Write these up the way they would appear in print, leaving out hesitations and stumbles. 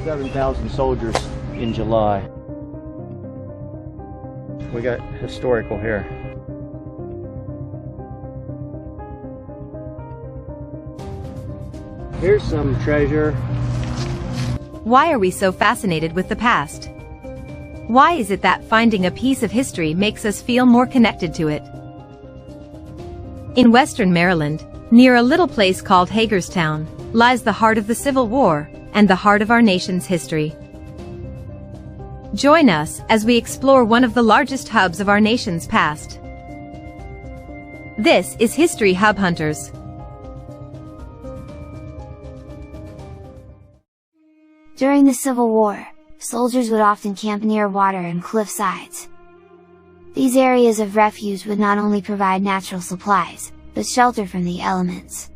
7,000 soldiers in July. We got historical here. Here's some treasure. Why are we so fascinated with the past? Why is it that finding a piece of history makes us feel more connected to it? In western Maryland, near a little place called Hagerstown, lies the heart of the Civil War and the heart of our nation's history. Join us as we explore one of the largest hubs of our nation's past. This is History Hub Hunters. During the Civil War, soldiers would often camp near water and cliff sides. These areas of refuge would not only provide natural supplies, but shelter from the elements.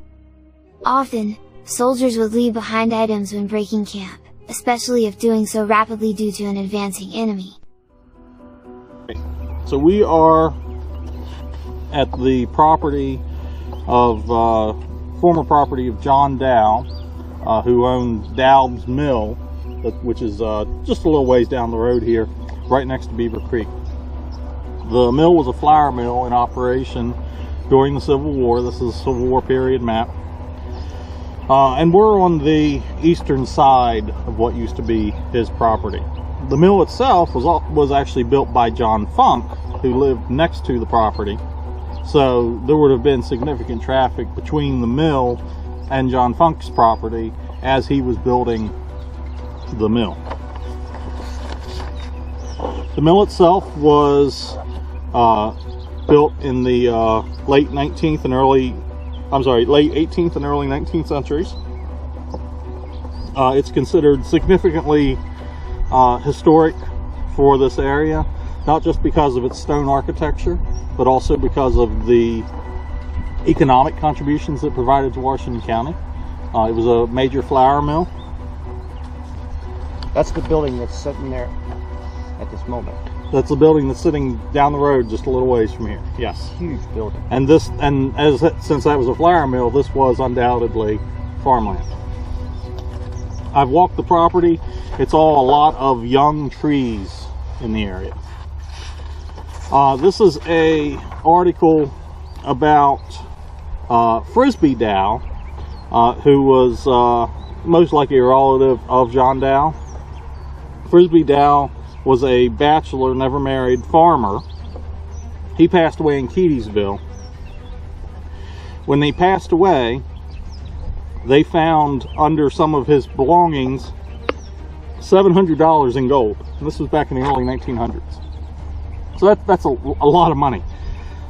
Often, soldiers would leave behind items when breaking camp, especially if doing so rapidly due to an advancing enemy. So we are at the property of, former property of John Dow, who owned Dow's Mill, which is just a little ways down the road here, right next to Beaver Creek. The mill was a flour mill in operation during the Civil War. This is a Civil War period map. And we're on the eastern side of what used to be his property. The mill itself was actually built by John Funk, who lived next to the property. So there would have been significant traffic between the mill and John Funk's property as he was building the mill. The mill itself was built in the late 18th and early 19th centuries. It's considered significantly historic for this area, not just because of its stone architecture, but also because of the economic contributions it provided to Washington County. It was a major flour mill. That's the building that's sitting there at this moment. That's the building that's sitting down the road just a little ways from here. Yes. Huge building. And since that was a flour mill, this was undoubtedly farmland. I've walked the property. It's all a lot of young trees in the area. This is a article about Frisbee Dow, who was most likely a relative of John Dow. Frisbee Dow was a bachelor, never married farmer. He passed away in Keedysville. When they passed away, they found under some of his belongings $700 in gold. And this was back in the early 1900s. So that's a lot of money.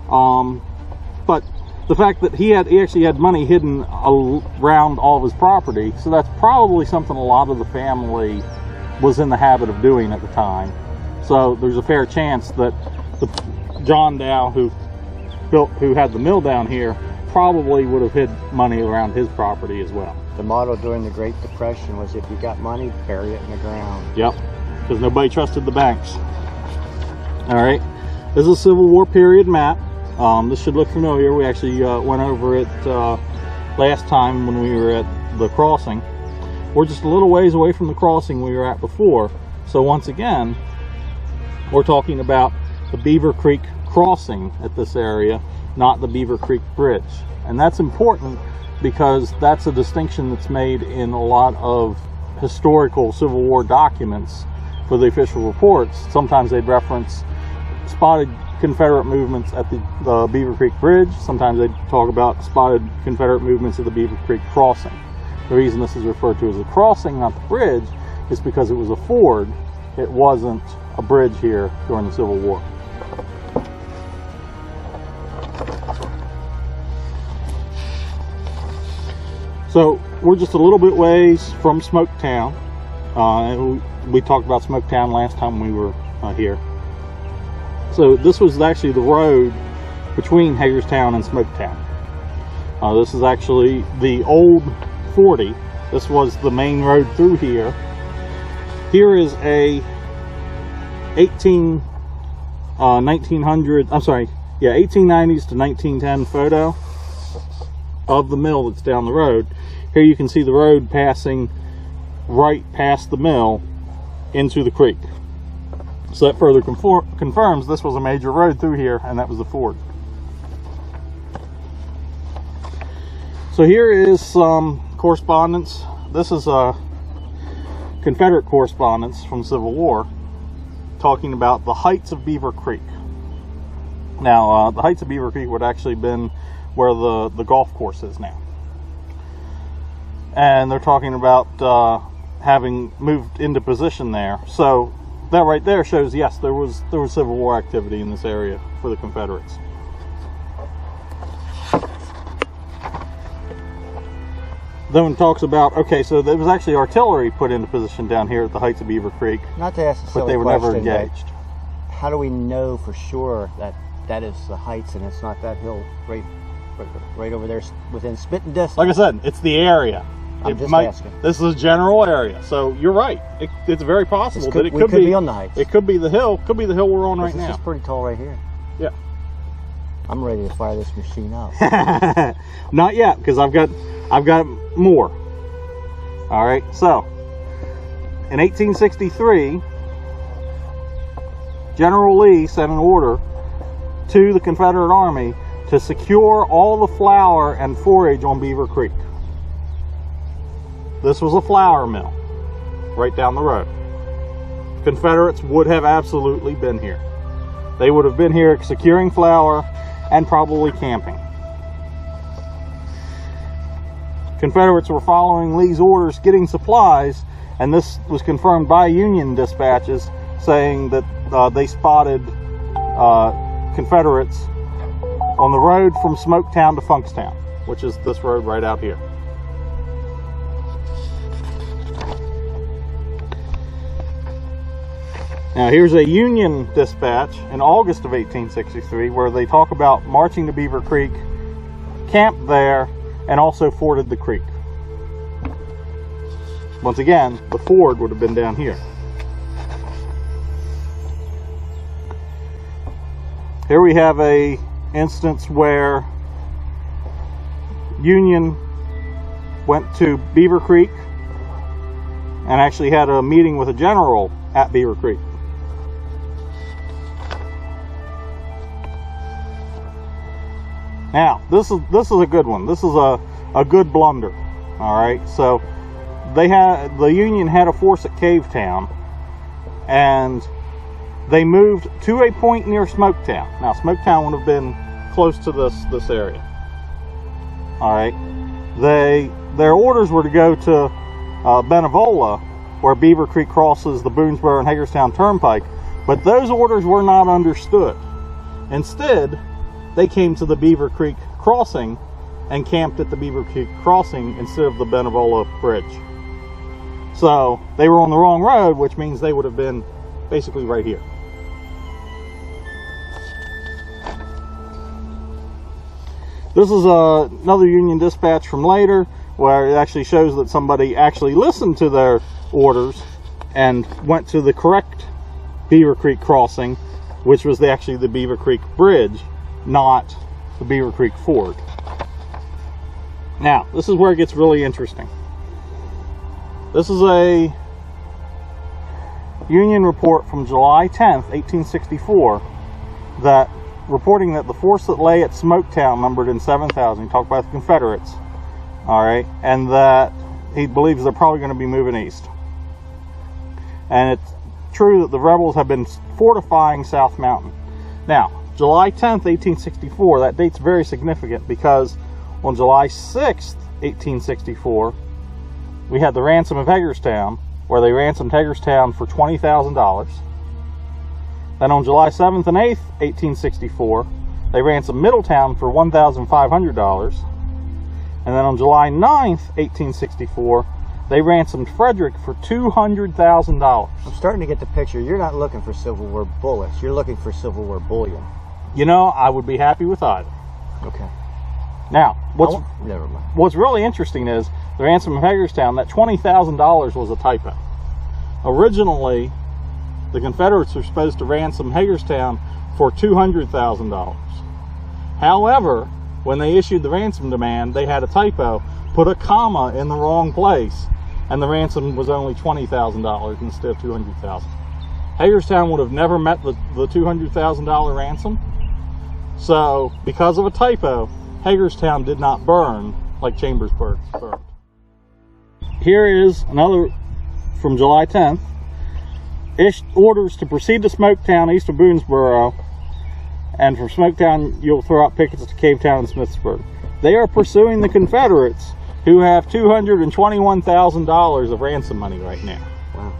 But the fact that he actually had money hidden around all of his property, so that's probably something a lot of the family was in the habit of doing at the time. So there's a fair chance that the John Dow who had the mill down here probably would have hid money around his property as well. The motto during the Great Depression was, if you got money, bury it in the ground. Yep, because nobody trusted the banks. All right, this is a Civil War period map. This should look familiar. We actually went over it last time when we were at the crossing. We're just a little ways away from the crossing we were at before. So once again, we're talking about the Beaver Creek crossing at this area, not the Beaver Creek Bridge. And that's important because that's a distinction that's made in a lot of historical Civil War documents for the official reports. Sometimes they'd reference spotted Confederate movements at the Beaver Creek Bridge. Sometimes they'd talk about spotted Confederate movements at the Beaver Creek crossing. The reason this is referred to as a crossing, not the bridge, is because it was a ford. It wasn't a bridge here during the Civil War. So we're just a little bit ways from Smoketown. We talked about Smoketown last time we were here. So this was actually the road between Hagerstown and Smoketown. This is actually the old 40. This was the main road through here. Here is a 1890s to 1910 photo of the mill that's down the road. Here you can see the road passing right past the mill into the creek. So that further confirms this was a major road through here, and that was the ford. So here is some correspondence. This is a Confederate correspondence from the Civil War talking about the heights of Beaver Creek. Now, the heights of Beaver Creek would actually been where the golf course is now. And they're talking about having moved into position there. So that right there shows, yes, there was Civil War activity in this area for the Confederates. Then it talks about, okay, so there was actually artillery put into position down here at the heights of Beaver Creek. Not to ask a silly but they were question, never engaged. How do we know for sure that that is the heights and it's not that hill right over there within spitting distance? Like I said, it's the area. I'm just asking. This is a general area, so you're right. It's very possible that it could be on the heights. It could be the hill. Could be the hill we're on right now. This is pretty tall right here. Yeah. I'm ready to fire this machine up. Not yet, because I've got more. All right. So, in 1863, General Lee sent an order to the Confederate Army to secure all the flour and forage on Beaver Creek. This was a flour mill right down the road. Confederates would have absolutely been here. They would have been here securing flour and probably camping. Confederates were following Lee's orders, getting supplies, and this was confirmed by Union dispatches saying that they spotted Confederates on the road from Smoketown to Funkstown, which is this road right out here. Now here's a Union dispatch in August of 1863 where they talk about marching to Beaver Creek, camped there, and also forded the creek. Once again, the ford would have been down here. Here we have a instance where Union went to Beaver Creek and actually had a meeting with a general at Beaver Creek. Now, this is a good one. This is a good blunder. All right, so the Union had a force at Cavetown, and they moved to a point near Smoketown. Now, Smoketown would have been close to this area. All right, their orders were to go to Benevola, where Beaver Creek crosses the Boonesboro and Hagerstown Turnpike, but those orders were not understood. Instead, they came to the Beaver Creek crossing and camped at the Beaver Creek crossing instead of the Benevola Bridge. So they were on the wrong road, which means they would have been basically right here. This is another Union dispatch from later where it actually shows that somebody actually listened to their orders and went to the correct Beaver Creek crossing, which was actually the Beaver Creek Bridge, not the Beaver Creek Ford. Now, this is where it gets really interesting. This is a Union report from July 10th, 1864, that reporting that the force that lay at Smoketown numbered in 7,000. He talked about the Confederates, all right, and that he believes they're probably going to be moving east. And it's true that the rebels have been fortifying South Mountain. Now, July 10th, 1864, that date's very significant because on July 6th, 1864, we had the ransom of Hagerstown, where they ransomed Hagerstown for $20,000. Then on July 7th and 8th, 1864, they ransomed Middletown for $1,500. And then on July 9th, 1864, they ransomed Frederick for $200,000. I'm starting to get the picture. You're not looking for Civil War bullets. You're looking for Civil War bullion. You know, I would be happy with either. Okay. Now, never mind. What's really interesting is the ransom of Hagerstown, that $20,000 was a typo. Originally, the Confederates were supposed to ransom Hagerstown for $200,000. However, when they issued the ransom demand, they had a typo, put a comma in the wrong place, and the ransom was only $20,000 instead of $200,000. Hagerstown would have never met the $200,000 ransom. So, because of a typo, Hagerstown did not burn like Chambersburg burned. Here is another from July 10th. Orders to proceed to Smoketown east of Boonesboro, and from Smoketown you'll throw out pickets to Cavetown and Smithsburg. They are pursuing the Confederates, who have $221,000 of ransom money right now. Wow.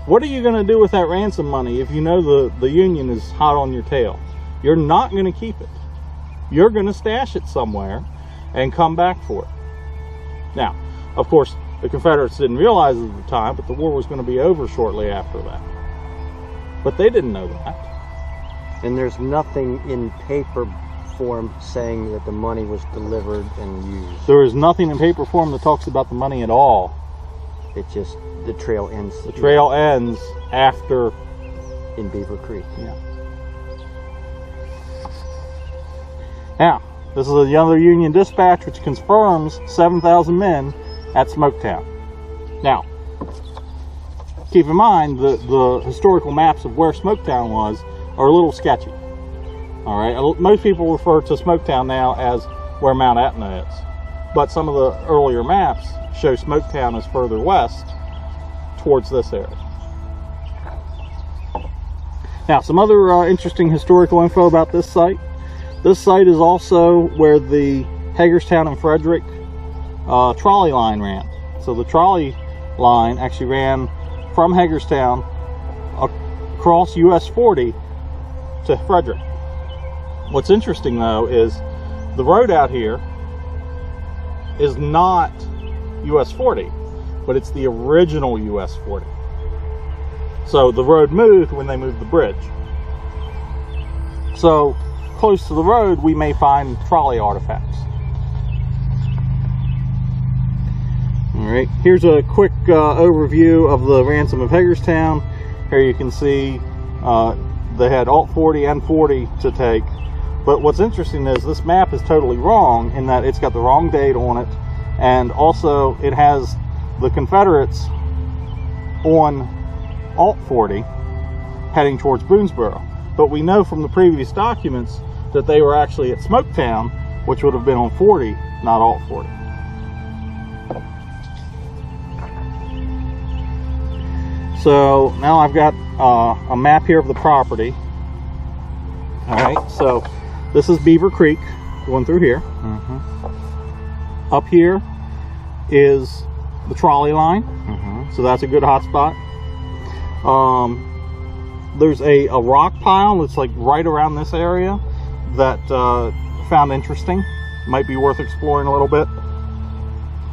What are you going to do with that ransom money if you know the Union is hot on your tail? You're not going to keep it. You're going to stash it somewhere and come back for it. Now, of course, the Confederates didn't realize it at the time, but the war was going to be over shortly after that. But they didn't know that. And there's nothing in paper form saying that the money was delivered and used. There is nothing in paper form that talks about the money at all. It just, the trail ends. The trail ends after. In Beaver Creek. Yeah. Now, this is another Union dispatch which confirms 7,000 men at Smoketown. Now, keep in mind the historical maps of where Smoketown was are a little sketchy. All right, most people refer to Smoketown now as where Mount Etna is, but some of the earlier maps show Smoketown as further west towards this area. Now, some other interesting historical info about this site. This site is also where the Hagerstown and Frederick trolley line ran. So the trolley line actually ran from Hagerstown across US 40 to Frederick. What's interesting though is the road out here is not US 40, but it's the original US 40. So the road moved when they moved the bridge. So close to the road we may find trolley artifacts. Alright, here's a quick overview of the ransom of Hagerstown. Here you can see they had Alt 40 and 40 to take. But what's interesting is this map is totally wrong in that it's got the wrong date on it, and also it has the Confederates on Alt 40 heading towards Boonesboro. But we know from the previous documents that they were actually at Smoketown, which would have been on 40, not Alt 40. So now I've got a map here of the property. Alright, so this is Beaver Creek going through here. Up here is the trolley line, so that's a good hot spot. There's a rock pile that's like right around this area that found interesting. Might be worth exploring a little bit.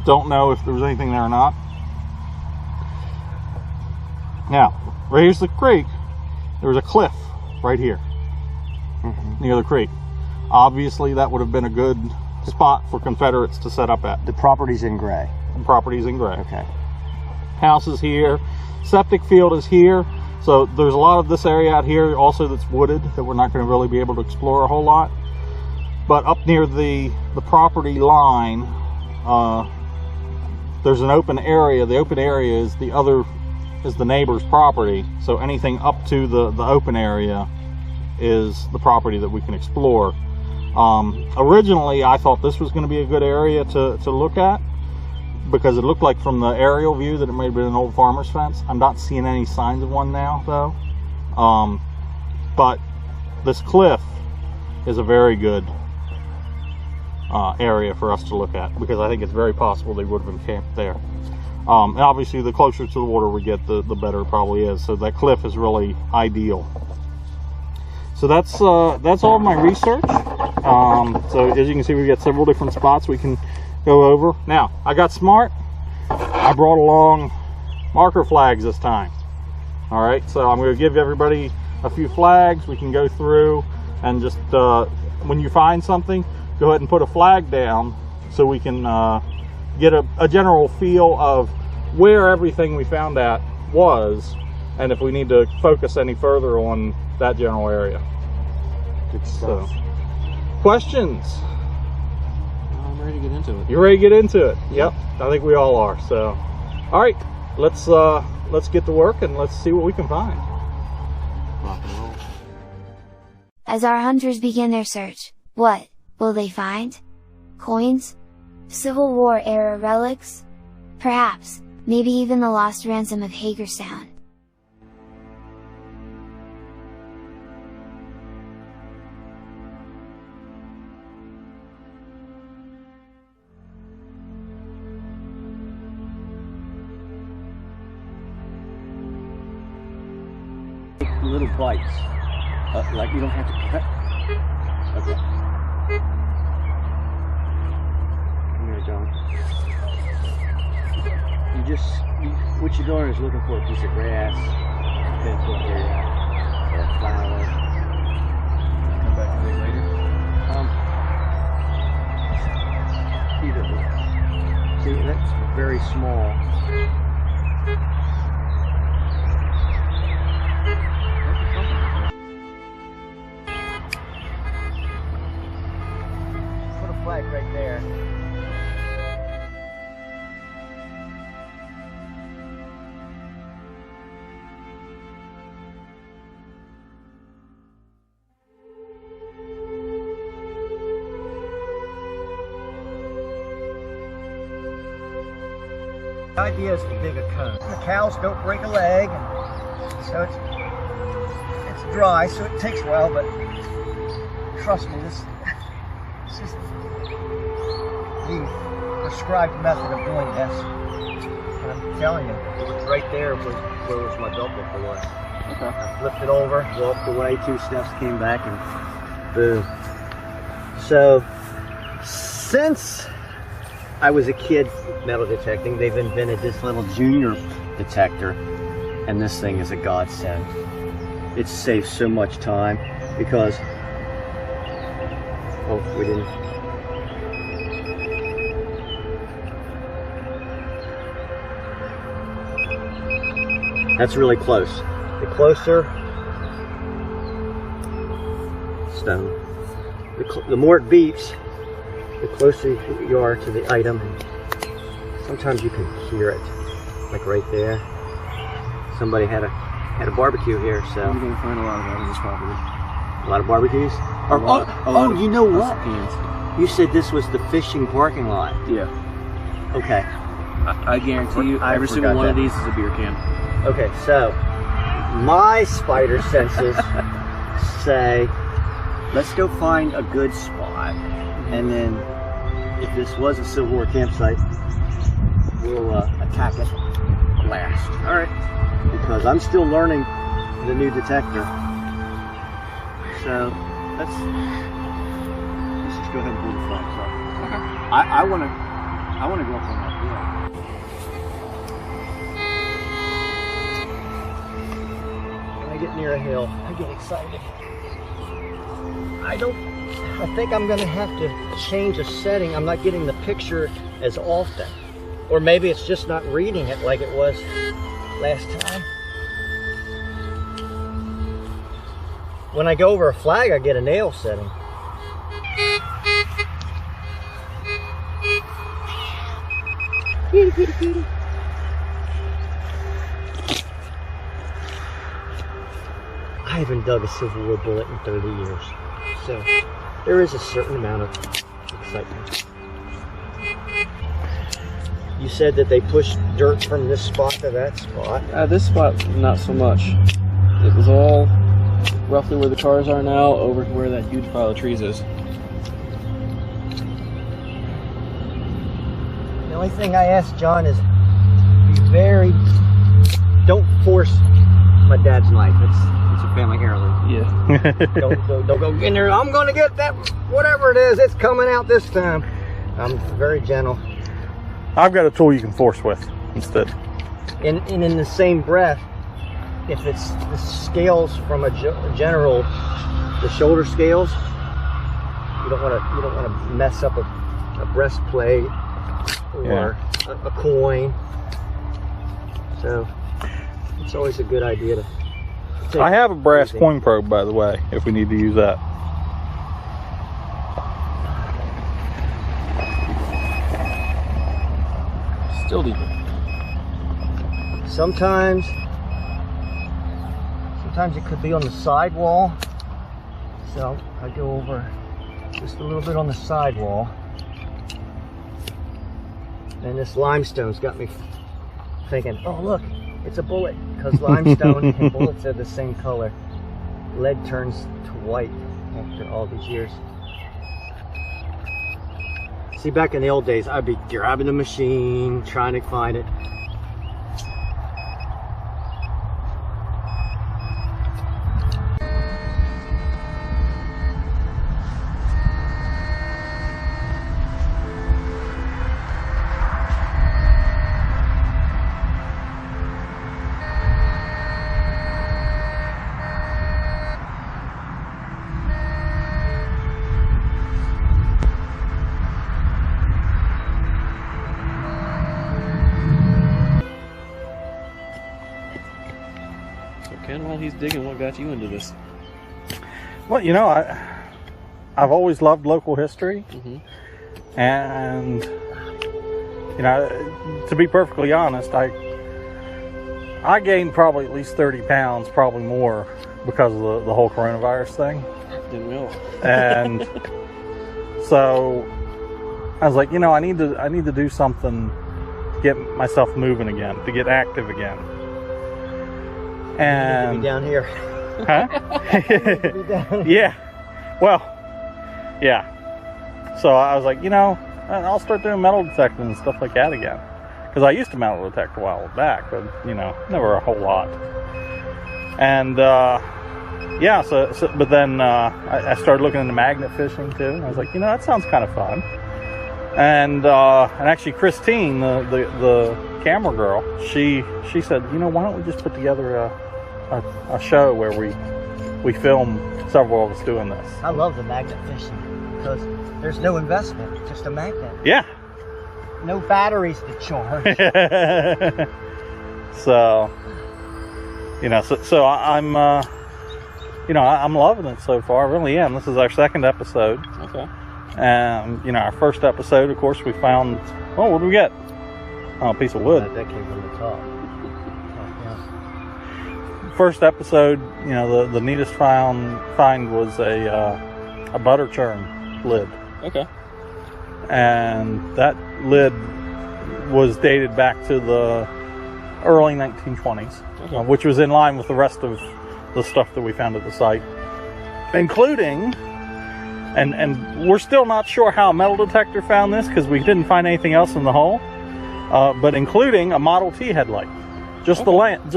Don't know if there was anything there or not. Now, right here's the creek. There was a cliff right here near the creek. Obviously, that would have been a good spot for Confederates to set up at. The property's in gray. The property's in gray. Okay. House is here. Septic field is here. So there's a lot of this area out here also that's wooded that we're not going to really be able to explore a whole lot. But up near the property line, there's an open area. The open area is the neighbor's property. So anything up to the open area is the property that we can explore. Originally, I thought this was going to be a good area to look at, because it looked like from the aerial view that it may have been an old farmer's fence. I'm not seeing any signs of one now, though. But this cliff is a very good area for us to look at, because I think it's very possible they would have encamped there. And obviously, the closer to the water we get, the better it probably is. So that cliff is really ideal. So that's all of my research. So as you can see, we've got several different spots we can go over. Now, I got smart. I brought along marker flags this time. All right, so I'm going to give everybody a few flags. We can go through and just, when you find something, go ahead and put a flag down so we can get a general feel of where everything we found at was, and if we need to focus any further on that general area. Good stuff. So, questions? I'm ready to get into it. You're ready to get into it? Yep, I think we all are. So, All right, let's get to work and let's see what we can find. Rock and roll. As our hunters begin their search, what will they find? Coins? Civil War era relics? Perhaps, maybe even the lost ransom of Hagerstown. Little bites, like you don't have to cut. Okay. Come here, John. What you're doing is looking for a piece of grass, pinpoint where you're at, or a flower. Come back to it later. Either way. See, that's very small. Flag right there. The idea is to dig a cone. The cows don't break a leg, and so it's dry, so it takes a while, but trust me, this is the prescribed method of doing this. And I'm telling you, it was right there where was my belt buckle was. Okay. I flipped it over, walked away, 2 steps, came back, and boom. So, since I was a kid metal detecting, they've invented this little junior detector, and this thing is a godsend. It saves so much time because, oh, we didn't. That's really close. The closer stone, the more it beeps, the closer you are to the item. Sometimes you can hear it, like right there. Somebody had a barbecue here, so you're gonna find a lot of that on this property. A lot of barbecues. Oh, you know what? You said this was the fishing parking lot. Yeah. Okay. I guarantee you, every single one of these is a beer can. Okay, so my spider senses say, let's go find a good spot, and then if this was a Civil War campsite, we'll attack it last. All right. Because I'm still learning the new detector. So let's just go ahead and pull the flags up. Okay. I want to go up on that hill. When I get near a hill, I get excited. I think I'm gonna have to change a setting. I'm not getting the picture as often. Or maybe it's just not reading it like it was last time. When I go over a flag, I get a nail setting. Cutie, cutie, cutie. I haven't dug a Civil War bullet in 30 years. So there is a certain amount of excitement. You said that they pushed dirt from this spot to that spot. This spot, not so much. It was all roughly where the cars are now, over to where that huge pile of trees is. The only thing I ask John is don't force my dad's knife. It's a family heirloom. Yeah. don't go in there. I'm gonna get that, whatever it is, it's coming out this time. I'm very gentle. I've got a tool you can force with instead. And in the same breath, if it's the scales from a general, the shoulder scales, you don't want to mess up a breastplate or a coin. So it's always a good idea to take. I have a brass coin probe, by the way, if we need to use that. Still deeper. Sometimes it could be on the sidewall. So I go over just a little bit on the sidewall. And this limestone's got me thinking, oh look, it's a bullet, because limestone and bullets are the same color. Lead turns to white after all these years. See, back in the old days, I'd be grabbing the machine, trying to find it. Ken, while he's digging, what got you into this? Well, you know, I've always loved local history, and you know, to be perfectly honest, I gained probably at least 30 pounds, probably more, because of the whole coronavirus thing. Didn't we all? And so I was like, you know, I need to do something to get myself moving again, to get active again. And Be down here. huh? Be down. Yeah. Well, yeah. So I was like, you know, I'll start doing metal detecting and stuff like that again. Because I used to metal detect a while back, but, you know, never a whole lot. And, yeah, but then I started looking into magnet fishing, too. And I was like, you know, that sounds kind of fun. And actually, Christine, the camera girl, she said, you know, why don't we just put together a show where we film several of us doing this. I love the magnet fishing because there's no investment, just a magnet. Yeah. No batteries to charge. So, you know, so I'm, you know, I'm loving it so far. I really am. This is our second episode. Okay. You know, our first episode, of course, we found, oh, what did we get? Oh, a piece of wood. That came from the top. First episode, you know, the neatest find was a butter churn lid. Okay. And that lid was dated back to the early 1920s, Okay. which was in line with the rest of the stuff that we found at the site, including, and we're still not sure how a metal detector found this because we didn't find anything else in the hole, but including a Model T headlight, just the lens,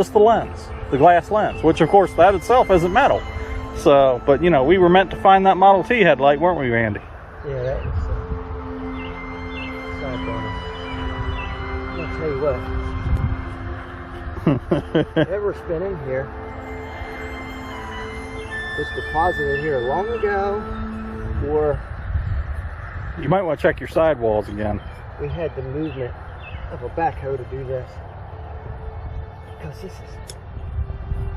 the glass lens, which of course that itself isn't metal. So, but you know, we were meant to find that Model T headlight, weren't we, Randy? Yeah, that was side burner. I'll tell you what. Ever spinning here. Was deposited here long ago, or You might want to check your sidewalls again. we had the movement of a backhoe to do this. Because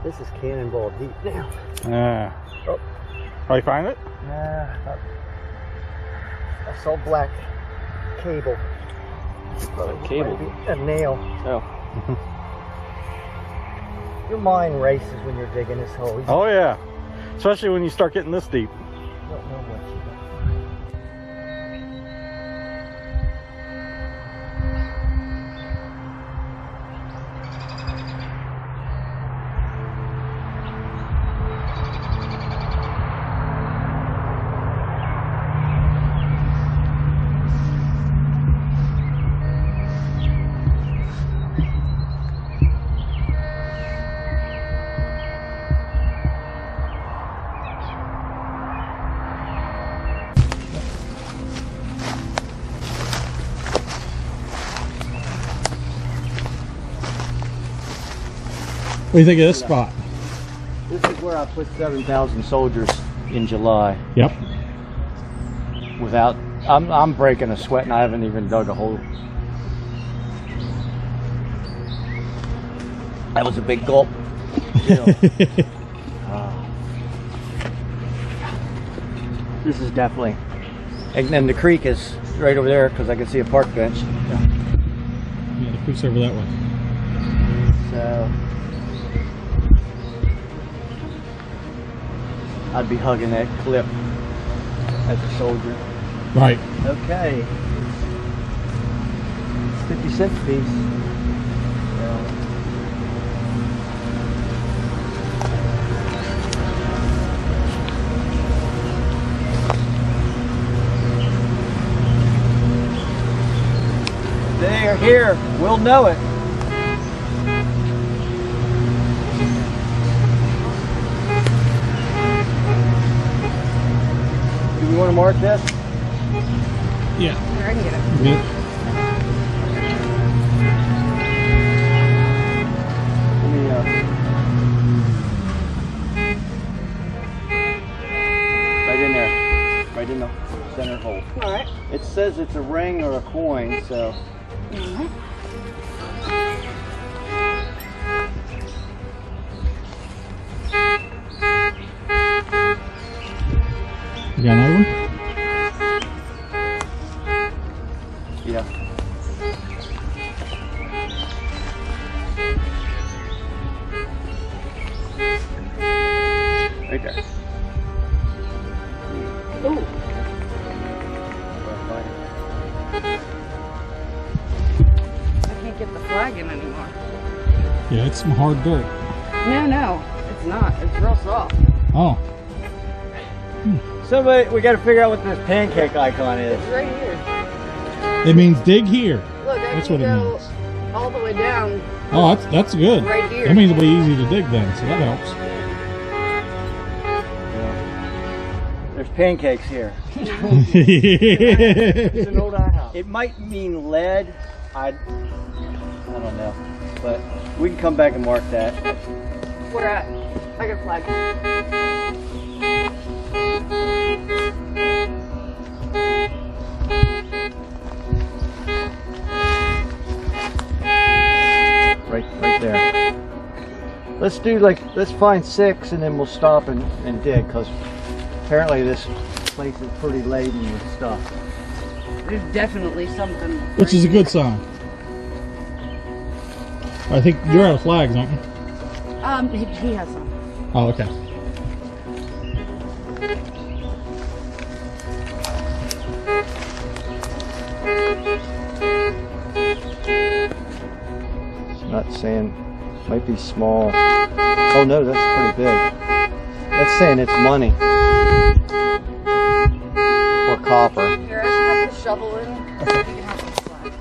this is cannonball deep now. Oh. Oh, you find it? Nah, I saw black cable. Black cable? A nail. Oh. Your mind races when you're digging this hole. You Oh yeah, especially when you start getting this deep. don't know what you got. What do you think of this spot? This is where I put 7,000 soldiers in July. Yep. Without, I'm breaking a sweat and I haven't even dug a hole. That was a big gulp. This is definitely, and then the creek is right over there because I can see a park bench. Yeah, the creek's over that way. So I'd be hugging that clip as a soldier. Right. Okay. 50-cent piece. Yeah. They are here. We'll know it. Do we want to mark this? Yeah. Here, I can get it. Good. Let me, right in there. Right in the center hole. All right. It says it's a ring or a coin, so. You got another one? Yeah. Right there. Ooh. I can't get the flag in anymore. Yeah, it's some hard dirt. No, it's not. It's real soft. Oh. Somebody, we got to figure out what this pancake icon is. It's right here. It means dig here. Look, I That's can what it go means. all the way down. Oh, that's good. Right here. That means it'll be easy to dig then, so that helps. There's pancakes here. It's an old house. It might mean lead. I don't know, but we can come back and mark that. Where at? I got a flag. Right there. Let's find 6 and then we'll stop and dig, because apparently this place is pretty laden with stuff. There's definitely something. Which is a good sign. I think you're out of flags, aren't you? He has some. Oh, okay. Not saying, might be small. Oh no, that's pretty big. That's saying it's money. Or copper. Here, I should have the shovel in. You can have the flag.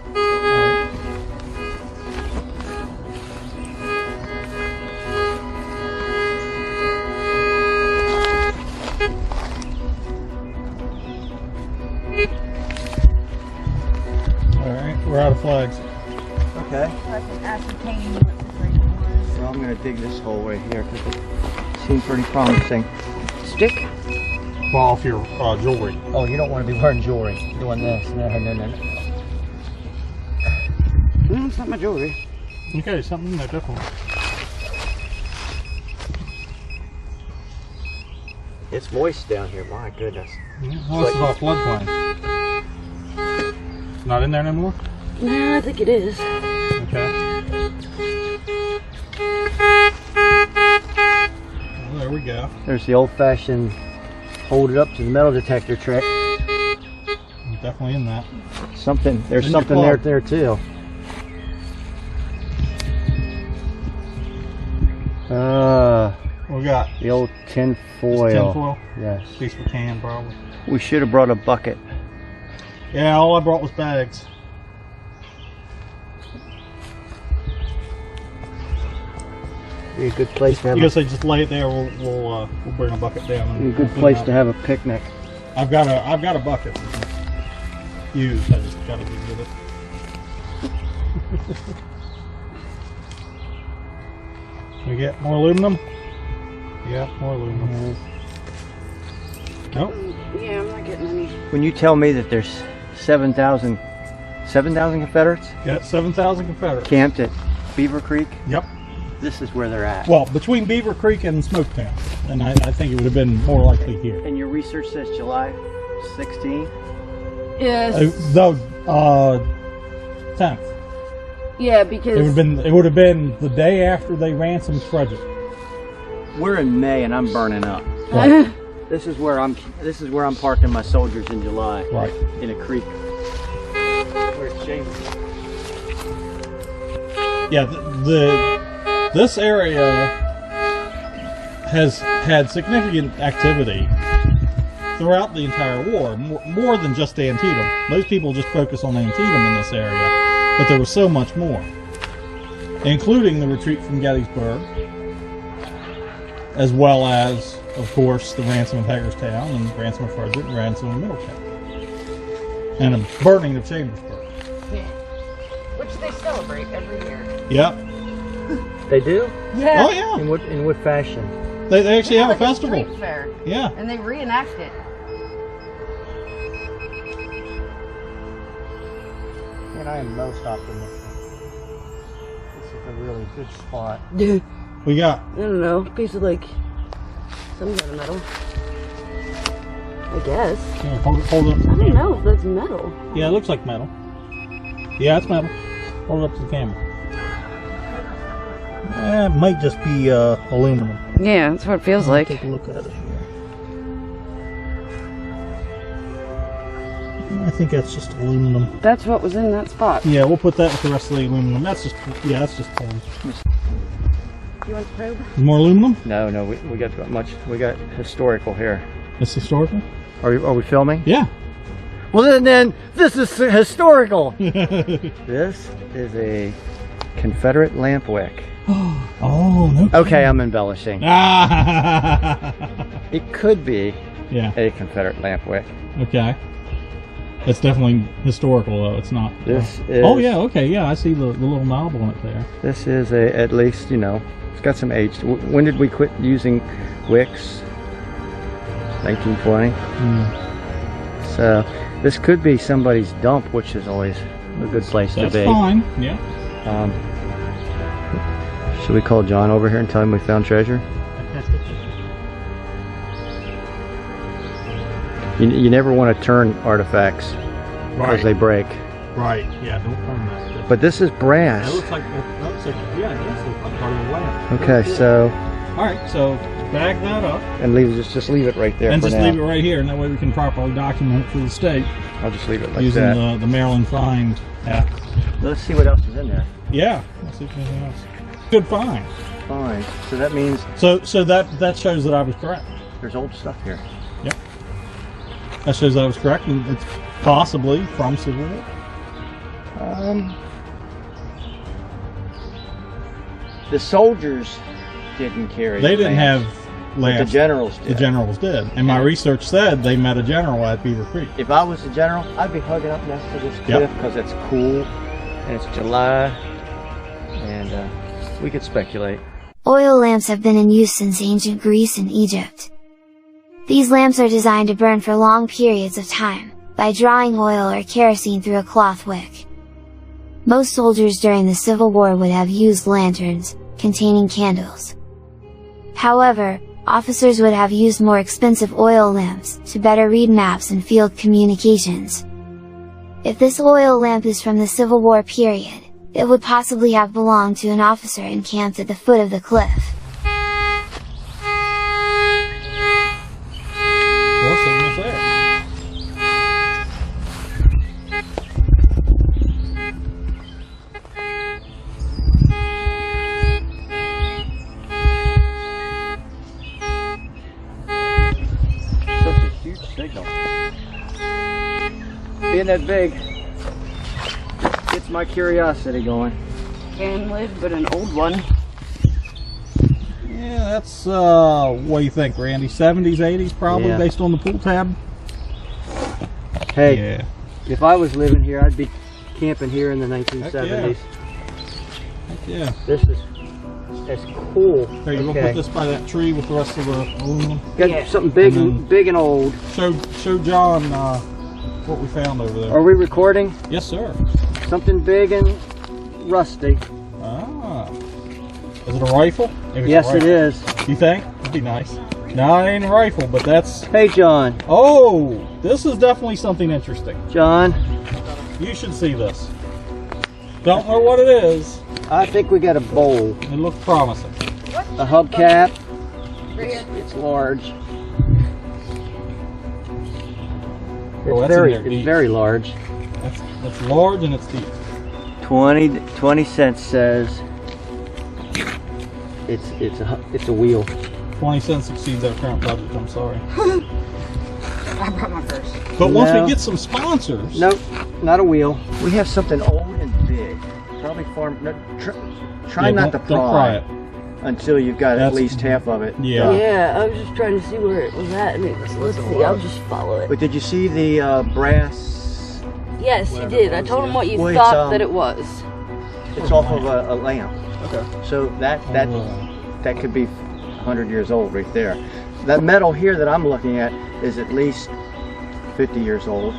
Alright, we're out of flags. Okay. I can ascertain what the right one is. So I'm going to dig this hole right here because it seems pretty promising. Stick? Fall off your jewelry. Oh, you don't want to be wearing jewelry. Doing this. No. It's not my jewelry. Okay, something in there, definitely. It's moist down here. My goodness. Oh, this is all floodplain. Not in there anymore? No, I think it is. Okay. Well, there we go. There's the old-fashioned hold it up to the metal detector trick. Definitely in that. Something. There's In your something there club. too. What we got? The old tin Just foil. tin foil? Yes. Piece of a can, probably. We should have brought a bucket. Yeah, all I brought was bags. Be a good place to have. You guys say just lay it there. We'll bring a bucket down. And Be a good clean place it to out. have a picnic. I've got a bucket. Used. I just gotta get with it. We get more aluminum. Yeah, more aluminum. Nope. Yeah, I'm not getting any. When you tell me that there's 7,000 Confederates Got 7,000 Confederates. camped at Beaver Creek, Yep. this is where they're at. Well, between Beaver Creek and Smoketown, and I think it would have been more likely here. And your research says July 16? Yes. 10th. Yeah, because It would have been the day after they ransomed Frederick. We're in May and I'm burning up. Right. This is where I'm parking my soldiers in July. Right. In a creek. Where's Chambers? Yeah, this area has had significant activity throughout the entire war, more than just Antietam. Most people just focus on Antietam in this area, but there was so much more, including the retreat from Gettysburg, as well as, of course, the ransom of Hagerstown and ransom of Frederick and ransom of Middletown, and a burning of Chambersburg. Yeah. Which they celebrate every year. Yep. They do? Yeah. Oh yeah. In what fashion? They actually have like a festival. street fair. Yeah. And they reenact it. And I am most optimistic. This is a really good spot. Dude. We got. I don't know. Piece of like some kind of metal. I guess. Here, hold it up. I don't know if that's metal. Yeah, it looks like metal. Yeah, it's metal. Hold it up to the camera. It might just be aluminum. Yeah, that's what it feels like. Take a look at it here. I think that's just aluminum. That's what was in that spot. Yeah, we'll put that with the rest of the aluminum. That's just, yeah, that's just cold. You want to probe? More aluminum? No, we got historical here. It's historical? Are we filming? Yeah. Well then this is historical. This is a Confederate lamp wick. Oh, no. Okay, I'm embellishing. Ah. It could be Yeah. a Confederate lamp wick. Okay. It's definitely historical, though. It's not. This is. Oh, yeah, okay, yeah, I see the little knob on it there. This is at least, you know, it's got some age. When did we quit using wicks? 1920. So this could be somebody's dump, which is always a good place to be. That's fine, yeah. Should we call John over here and tell him we found treasure? You never want to turn artifacts because they break. Right, yeah, don't turn that. But this is brass. That looks like, yeah, it does look like part of the lamp. Okay, so. Alright, so bag that up. And just leave it right there and for just now. leave it right here, and that way we can properly document it for the state. I'll just leave it like using that. the Maryland Find app. Let's see what else is in there. Yeah, let's see if there's anything else. Good find. Fine. So that means So that shows that I was correct. there's old stuff here. Yep. That shows that I was correct, and it's possibly from Civil War. The soldiers didn't carry. They didn't lamps, have but lamps. the generals did. The generals did, and my research said they met a general at Beaver Creek. If I was the general, I'd be hugging up next to this cliff because it's cool and it's July, and we could speculate. Oil lamps have been in use since ancient Greece and Egypt. These lamps are designed to burn for long periods of time, by drawing oil or kerosene through a cloth wick. Most soldiers during the Civil War would have used lanterns, containing candles. However, officers would have used more expensive oil lamps, to better read maps and field communications. If this oil lamp is from the Civil War period, it would possibly have belonged to an officer encamped at the foot of the cliff. Four signals there. Such a huge signal. Being that big gets my curiosity going. Can live, but an old one. Yeah, that's what do you think, Randy? 70s, 80s, probably, Yeah. based on the pool tab. Hey, Yeah. if I was living here, I'd be camping here in the 1970s. Heck yeah. This is cool. Here, you Okay. gonna put this by that tree with the rest of the aluminum? Got Yeah. something big, And big and old. Show John what we found over there. Are we recording? Yes, sir. Something big and rusty. Ah. Is it a rifle? Maybe it's Yes, a it rifle. is. You think? That'd be nice. No, it ain't a rifle, but that's... Hey, John. Oh! This is definitely something interesting. John, You should see this. Don't know what it is. I think we got a bowl. It looks promising. A hubcap. It's large. Oh, It's that's in there it's deep. very large. That's large and it's deep. 20 cents says it's a wheel. 20 cents exceeds our current budget, I'm sorry. I brought my purse. But once No. we get some sponsors. Nope, not a wheel. We have something old and big. Probably farm. No, try Yeah, not to don't pry pry it. until you've got at That's- least half of it. Yeah. Yeah, I was just trying to see where it was at. And let's see, I'll just follow it. But did you see the brass? Yes, you did. I told him what you Well, it's, thought that it was. It's off of a lamp. Okay. So that could be 100 years old right there. That metal here that I'm looking at is at least 50 years old.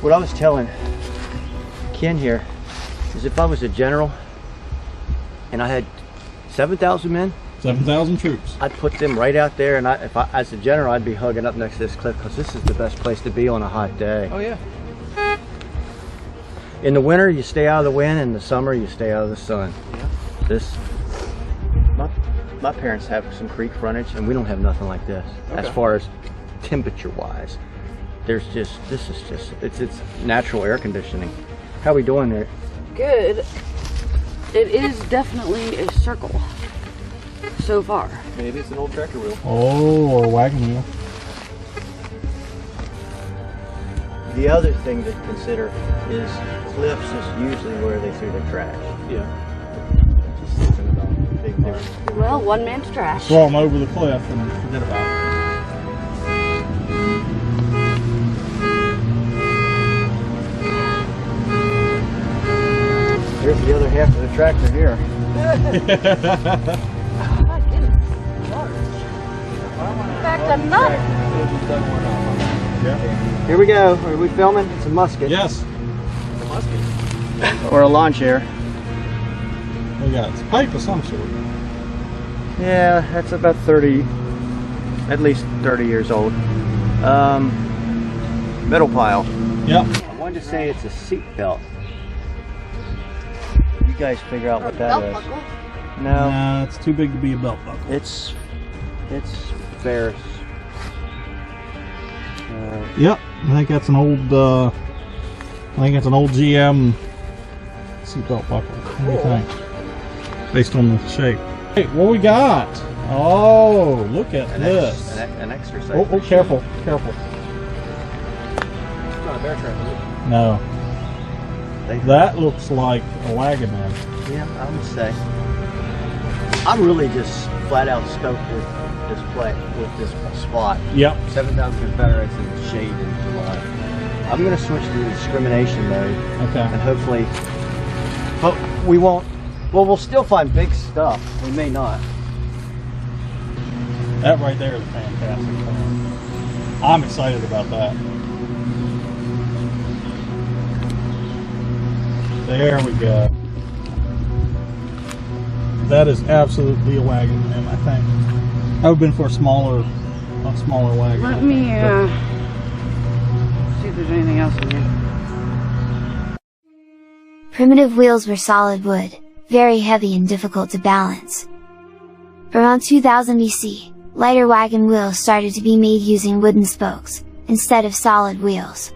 What I was telling Ken here is if I was a general and I had 7,000 men, 7,000 troops. I'd put them right out there, and if I, as a general, I'd be hugging up next to this cliff because this is the best place to be on a hot day. Oh yeah. In the winter, you stay out of the wind. In the summer, you stay out of the sun. Yeah. My parents have some creek frontage, and we don't have nothing like this. As far as temperature-wise, it's natural air conditioning. How are we doing there? Good. It is definitely a circle so far. Maybe it's an old tractor wheel. Oh, or a wagon wheel. The other thing to consider is cliffs is usually where they threw their trash. Yeah. Just thinking about big barns. Well, one man's trash. Throw them over the cliff and forget about it. Here's the other half of the tractor here. My goodness, large. In fact, I'm not. Yeah. Here we go. Are we filming? It's a musket. Yes. Or a lawn chair. We got it's pipe of some sort. Yeah, that's about 30, at least 30 years old. Metal pile. Yep. I wanted to say it's a seat belt. You guys figure out what that Belt is. buckle. No, Nah, it's too big to be a belt buckle. it's Ferris. Yep. I think that's an old. GM seat belt buckle. What do you think? Based on the shape. Hey, what we got? Oh, look at this. An exercise. Oh, careful, careful. It's not a bear trap, is it? No. That looks like a wagon man. Yeah, I would say. I'm really just flat out stoked with this spot. Yep. 7,000 Confederates in the shade in July. I'm going to switch to the discrimination mode, Okay. and hopefully, but we won't. Well, we'll still find big stuff. We may not. That right there is fantastic. I'm excited about that. There we go. That is absolutely a wagon man, I think. I would have been for a smaller wagon. Let me see if there's anything else in here. Primitive wheels were solid wood, very heavy and difficult to balance. Around 2000 BC, lighter wagon wheels started to be made using wooden spokes, instead of solid wheels.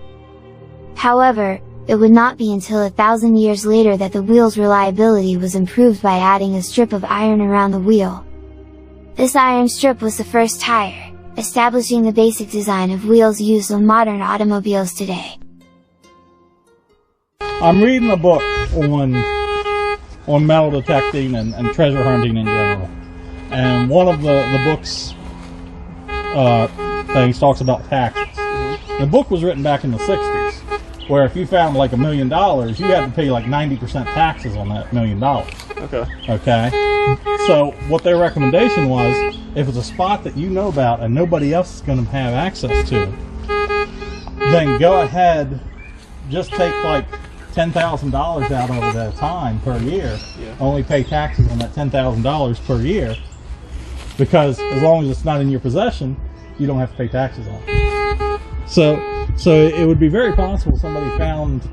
However, it would not be until 1,000 years later that the wheel's reliability was improved by adding a strip of iron around the wheel. This iron strip was the first tire, establishing the basic design of wheels used on modern automobiles today. I'm reading a book on metal detecting and treasure hunting in general. And one of the book's things talks about taxes. The book was written back in the 60s, where if you found like $1 million, you had to pay like 90% taxes on that $1 million. Okay. Okay? So what their recommendation was, if it's a spot that you know about and nobody else is going to have access to, then go ahead, just take like $10,000 out of it at a time per year. Yeah. Only pay taxes on that $10,000 per year, because as long as it's not in your possession, you don't have to pay taxes on it. So it would be very possible somebody found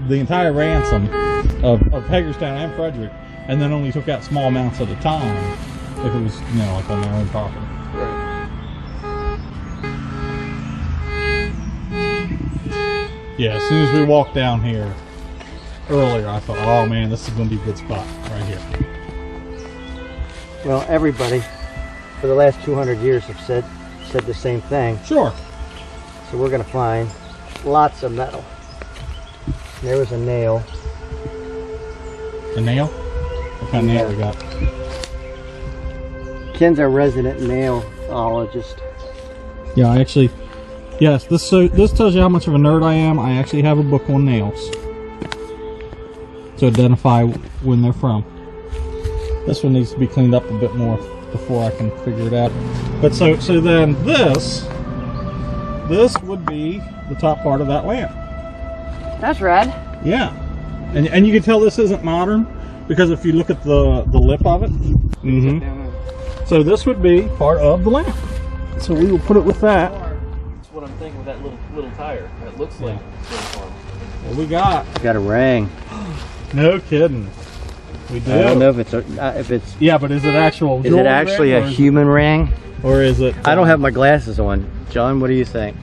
the entire ransom of Hagerstown and Frederick, and then only took out small amounts at a time, if it was, like on their own property. Right. Yeah, as soon as we walked down here earlier, I thought, oh man, this is going to be a good spot right here. Well, everybody for the last 200 years have said the same thing. Sure. So we're going to find lots of metal. There was a nail. A nail? What kind of nail we got? Ken's our resident nailologist. Yeah, I actually, yes, this tells you how much of a nerd I am. I actually have a book on nails to identify when they're from. This one needs to be cleaned up a bit more before I can figure it out. But so then this would be the top part of that lamp. That's rad. Yeah, and you can tell this isn't modern because if you look at the lip of it. So this would be part of the lamp. So we will put it with that. That's what I'm thinking with that little tire. It looks like uniform. What we got? We got a ring. No kidding. We do. I don't know if it's. Yeah, but is it actual? Is it actually a human ring? Or is it? I don't have my glasses on. John, what do you think?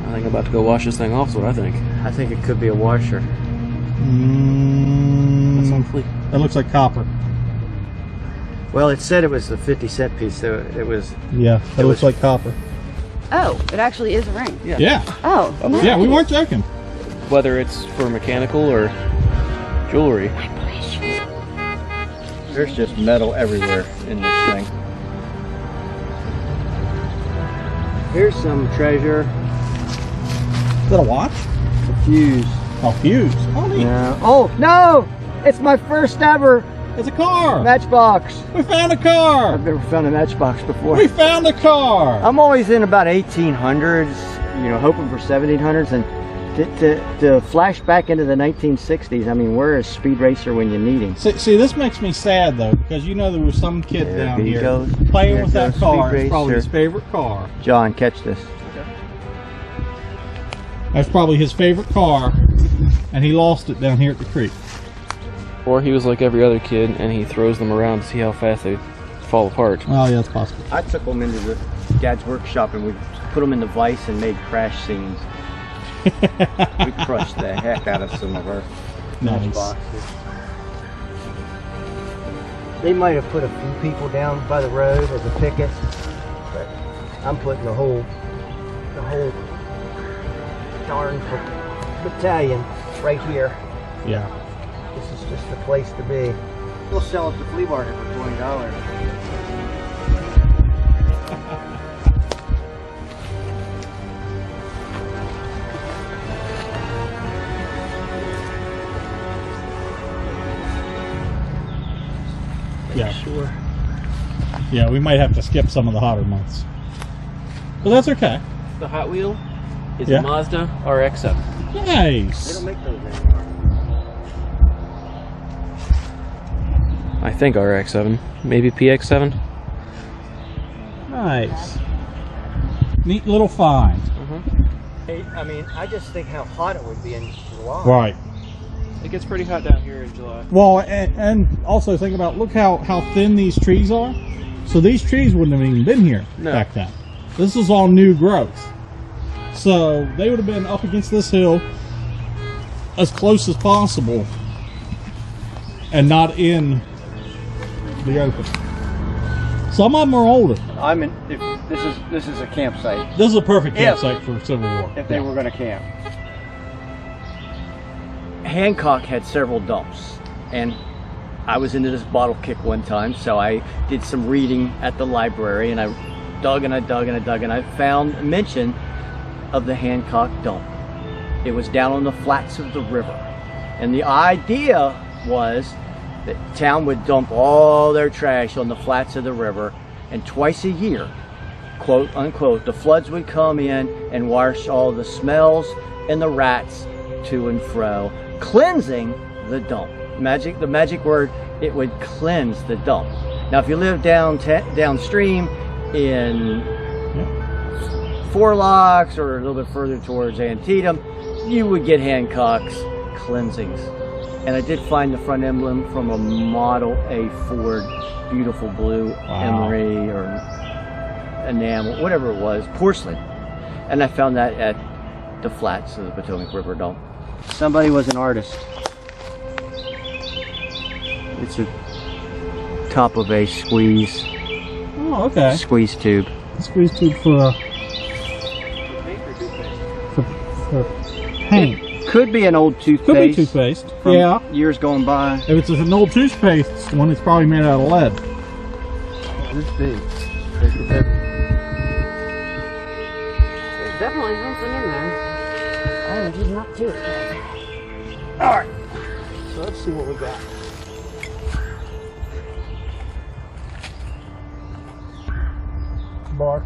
I think I'm about to go wash this thing off, is what I think. I think it could be a washer. That's on fleek. That looks like copper. Well, it said it was a 50-cent piece, so it was. Yeah, that looks like copper. Oh, it actually is a ring. Yeah. Yeah. Oh. Nice. Yeah, we weren't joking. Whether it's for mechanical or jewelry. There's just metal everywhere in this thing. Here's some treasure. Is that a watch? A fuse. Oh, fuse. Oh, neat. Yeah. Oh no! It's my first ever It's a car. matchbox. We found a car. I've never found a matchbox before. We found a car. I'm always in about 1800s, you know, hoping for 1700s, and to flash back into the 1960s. I mean, where is Speed Racer when you need him? See, this makes me sad though, because you know there was some kid There down he here goes. playing There with that goes car. Speed It's probably his Racer. favorite car. John, catch this. That's probably his favorite car, and he lost it down here at the creek. Or he was like every other kid and he throws them around to see how fast they fall apart. Oh yeah, it's possible. I took them into the Dad's workshop and we put them in the vise and made crash scenes. We crushed the heck out of some of our Nice. matchboxes. They might have put a few people down by the road as a picket, but I'm putting the whole darn battalion right here. Yeah. This is just the place to be. We'll sell it at the flea market for $20. Yeah. Sure. Yeah, we might have to skip some of the hotter months, but that's okay. The Hot Wheel is Yeah. a Mazda RX-7. They Nice. don't make those anymore. I think RX-7, maybe PX-7. Nice. Neat little find. Hey, I mean, I just think how hot it would be in July. Right. It gets pretty hot down here in July. Well, and also think about, look how thin these trees are. So these trees wouldn't have even been here No. back then. This is all new growth. So they would have been up against this hill as close as possible and not in the open. Some of them are older. I'm in. If this is a campsite. This is a perfect If- campsite for Civil War. If they were going to camp. Hancock had several dumps, and I was into this bottle kick one time, so I did some reading at the library, and I dug and I dug and I dug, and I found a mention of the Hancock dump. It was down on the flats of the river, and the idea was that town would dump all their trash on the flats of the river, and twice a year, quote unquote, the floods would come in and wash all the smells and the rats to and fro, cleansing the dump. The magic word, it would cleanse the dump. Now if you live downstream in Four Locks or a little bit further towards Antietam, you would get Hancock's cleansings. And I did find the front emblem from a Model A Ford, beautiful blue emery or enamel, whatever it was, porcelain. And I found that at the flats of the Potomac River don't. Somebody was an artist. It's a top of a squeeze Oh, okay. squeeze tube. Squeeze tube for paint. Could be an old toothpaste. Could be toothpaste. From Yeah. years going by. If it's an old toothpaste one, it's probably made out of lead. This big. There's definitely something in there. Oh, just not too bad. Alright. So let's see what we got. Bark.